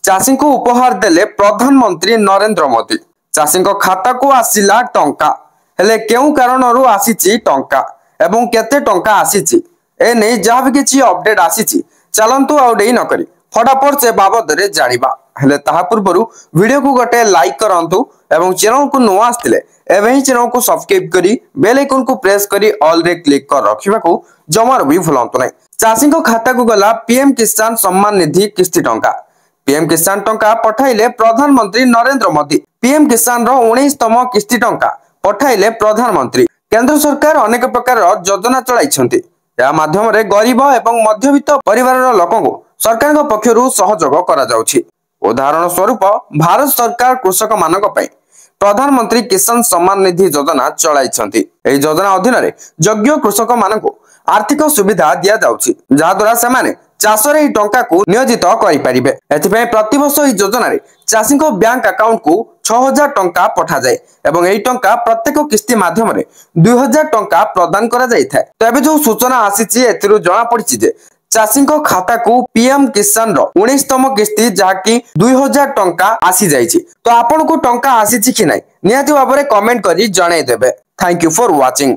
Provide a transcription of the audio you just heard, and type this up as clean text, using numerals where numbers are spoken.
चाषी को उपहार देले प्रधानमंत्री नरेंद्र मोदी। चाषी खाता को आसिला टंका हेले केउ कारणरू आसीची टंका एवं केते टंका आसीची ए नै जहाँ भी किछि अपडेट आसीची चलंतु आउ डेई न करी फटाफट से बाबद रे जानिबा। हेले ताहा पूर्वरु वीडियो को गोटे लाइक करंतु एवं चैनल को नुआ आस्तिले एवं चैनल को सब्सक्राइब करी बेल आइकन को प्रेस करी ऑल रे क्लिक कर रखिबा को जमार भी भूलंतु नै। चाषी खाता को गला पीएम किसान सम्मान निधि किस्ती टंका। पीएम किसान टंका पठाइले प्रधानमंत्री नरेंद्र मोदी। पीएम किसान रो 19तम किस्ती टंका पठाइले प्रधानमंत्री। केंद्र सरकार अनेक प्रकार योजना चलाइछंती। या माध्यम रे गरीब एवं मध्यवित्त परिवार लोकों को सरकार को पक्षरु सहयोग करा जाउछि। उदाहरण स्वरूप भारत सरकार कृषक मानक पई प्रधानमंत्री किसान सम्मान निधि योजना चलाइछंती। एई योजना अधीन रे योग्य कृषक मानक आर्थिक सुविधा दिया जाउछि जहा द्वारा से माने चाष रे टंका को नियोजित करि परिबे। एथिपय प्रति वर्ष ई योजना रे चाषी को बैंक अकाउंट को 6000 टंका पठा जाय एवं एई टंका प्रत्येक किस्ती माध्यम रे 2000 टंका प्रदान करा जाय थाय। तबे जो सूचना आसीछि एथिरु जणा पड़िछि जे चाषी को खाता को पीएम किसान रो 19तम किस्ती जहा कि 2000 टंका आसी जायछि। तो आपन को टंका आसीछि कि नै निहाती बाबरे कमेंट करी जणाई देबे। Thank you for watching.